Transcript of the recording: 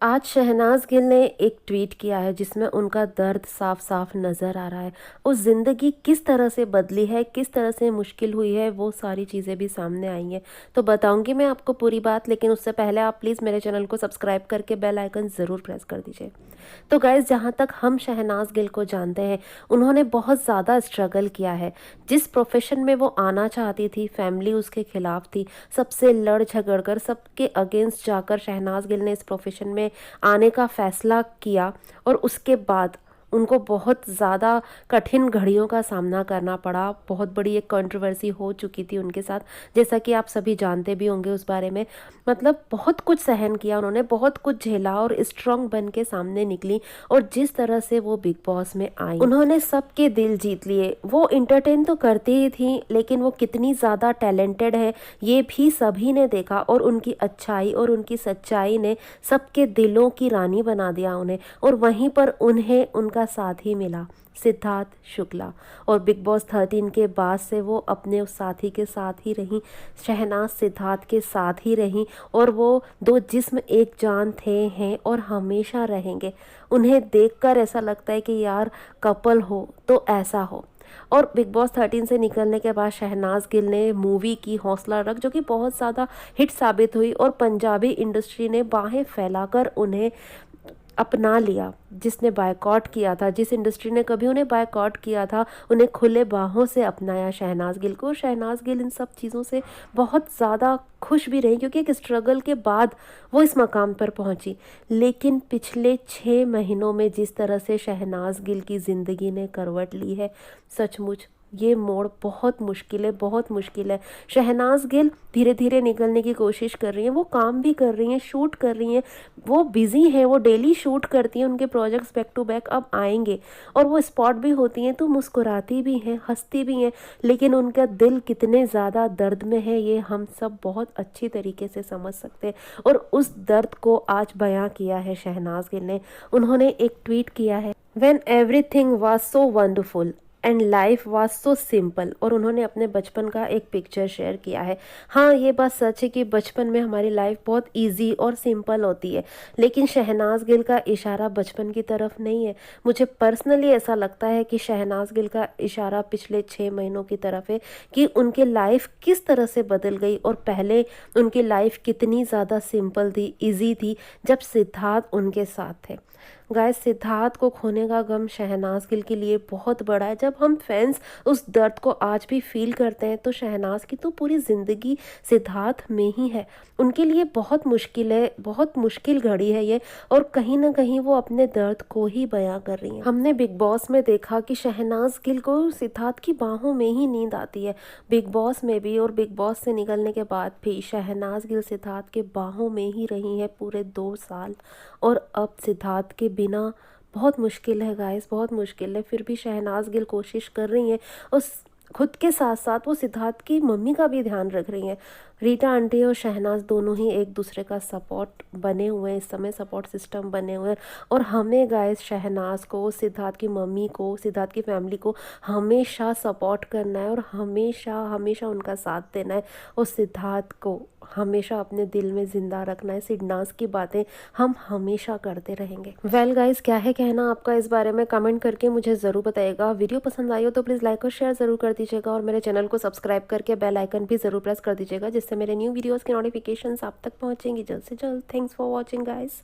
आज शहनाज गिल ने एक ट्वीट किया है जिसमें उनका दर्द साफ साफ नज़र आ रहा है। उस ज़िंदगी किस तरह से बदली है, किस तरह से मुश्किल हुई है, वो सारी चीज़ें भी सामने आई हैं। तो बताऊंगी मैं आपको पूरी बात, लेकिन उससे पहले आप प्लीज़ मेरे चैनल को सब्सक्राइब करके बेल आइकन ज़रूर प्रेस कर दीजिए। तो गाइज़, जहाँ तक हम शहनाज गिल को जानते हैं, उन्होंने बहुत ज़्यादा स्ट्रगल किया है। जिस प्रोफेशन में वो आना चाहती थी, फैमिली उसके खिलाफ थी, सबसे लड़ झगड़ कर, सबके अगेंस्ट जाकर शहनाज गिल ने इस प्रोफेशन में आने का फैसला किया। और उसके बाद उनको बहुत ज़्यादा कठिन घड़ियों का सामना करना पड़ा। बहुत बड़ी एक कंट्रोवर्सी हो चुकी थी उनके साथ, जैसा कि आप सभी जानते भी होंगे उस बारे में। मतलब बहुत कुछ सहन किया उन्होंने, बहुत कुछ झेला और स्ट्रांग बन के सामने निकली। और जिस तरह से वो बिग बॉस में आई, उन्होंने सबके दिल जीत लिए। वो इंटरटेन तो करती ही थी, लेकिन वो कितनी ज़्यादा टैलेंटेड है ये भी सभी ने देखा। और उनकी अच्छाई और उनकी सच्चाई ने सबके दिलों की रानी बना दिया उन्हें। और वहीं पर उन्हें उनका साथी मिला, सिद्धार्थ शुक्ला। और बिग बॉस 13 के बाद से वो अपने उस साथी के साथ ही रहीं, शहनाज सिद्धार्थ के साथ ही रहीं। और वो दो जिस्म एक जान थे, हैं और हमेशा रहेंगे। उन्हें देखकर ऐसा लगता है कि यार, कपल हो तो ऐसा हो। और बिग बॉस 13 से निकलने के बाद शहनाज गिल ने मूवी की हौसला रख, जो कि बहुत ज़्यादा हिट साबित हुई। और पंजाबी इंडस्ट्री ने बाहें फैलाकर उन्हें अपना लिया। जिसने बायकॉट किया था, जिस इंडस्ट्री ने कभी उन्हें बायकॉट किया था, उन्हें खुले बाहों से अपनाया शहनाज गिल को। शहनाज गिल इन सब चीज़ों से बहुत ज़्यादा खुश भी रही, क्योंकि एक स्ट्रगल के बाद वो इस मकाम पर पहुंची। लेकिन पिछले 6 महीनों में जिस तरह से शहनाज गिल की ज़िंदगी ने करवट ली है, सचमुच ये मोड़ बहुत मुश्किल है, बहुत मुश्किल है। शहनाज गिल धीरे धीरे निकलने की कोशिश कर रही हैं, वो काम भी कर रही हैं, शूट कर रही हैं, वो बिजी हैं, वो डेली शूट करती हैं, उनके प्रोजेक्ट्स बैक टू बैक अब आएंगे। और वो स्पॉट भी होती हैं तो मुस्कुराती भी हैं, हंसती भी हैं। लेकिन उनका दिल कितने ज़्यादा दर्द में है, ये हम सब बहुत अच्छी तरीके से समझ सकते हैं। और उस दर्द को आज बयां किया है शहनाज गिल ने। उन्होंने एक ट्वीट किया है, when everything was so wonderful and life was so simple. और उन्होंने अपने बचपन का एक पिक्चर शेयर किया है। हाँ, ये बात सच है कि बचपन में हमारी लाइफ बहुत इजी और सिंपल होती है, लेकिन शहनाज गिल का इशारा बचपन की तरफ नहीं है। मुझे पर्सनली ऐसा लगता है कि शहनाज गिल का इशारा पिछले 6 महीनों की तरफ है, कि उनकी लाइफ किस तरह से बदल गई। और पहले उनकी लाइफ कितनी ज़्यादा सिंपल थी, ईजी थी, जब सिद्धार्थ उनके साथ थे। गाइस, सिद्धार्थ को खोने का गम शहनाज गिल के लिए बहुत बड़ा है। जब हम फैंस उस दर्द को आज भी फील करते हैं, तो शहनाज की तो पूरी ज़िंदगी सिद्धार्थ में ही है। उनके लिए बहुत मुश्किल है, बहुत मुश्किल घड़ी है ये। और कहीं ना कहीं वो अपने दर्द को ही बयां कर रही हैं। हमने बिग बॉस में देखा कि शहनाज गिल को सिद्धार्थ की बाहों में ही नींद आती है। बिग बॉस में भी और बिग बॉस से निकलने के बाद भी शहनाज गिल सिद्धार्थ के बाहों में ही रही हैं पूरे 2 साल। और अब सिद्धार्थ के बिना बहुत मुश्किल है गाइस, बहुत मुश्किल है। फिर भी शहनाज गिल कोशिश कर रही हैं। उस खुद के साथ साथ वो सिद्धार्थ की मम्मी का भी ध्यान रख रही हैं। रीटा आंटी और शहनाज दोनों ही एक दूसरे का सपोर्ट बने हुए हैं, इस समय सपोर्ट सिस्टम बने हुए हैं। और हमें गाइस शहनाज को, सिद्धार्थ की मम्मी को, सिद्धार्थ की फैमिली को हमेशा सपोर्ट करना है और हमेशा हमेशा उनका साथ देना है। और सिद्धार्थ को हमेशा अपने दिल में ज़िंदा रखना है। सिडनाज की बातें हम हमेशा करते रहेंगे। वेल गाइस, क्या है कहना आपका इस बारे में, कमेंट करके मुझे ज़रूर बताइएगा। वीडियो पसंद आई हो तो प्लीज़ लाइक और शेयर ज़रूर कर दीजिएगा। और मेरे चैनल को सब्सक्राइब करके बेल आइकन भी ज़रूर प्रेस कर दीजिएगा, जिससे मेरे न्यू वीडियोज़ की नोटिफिकेशंस आप तक पहुँचेंगी जल्द से जल्द। Thanks for watching guys.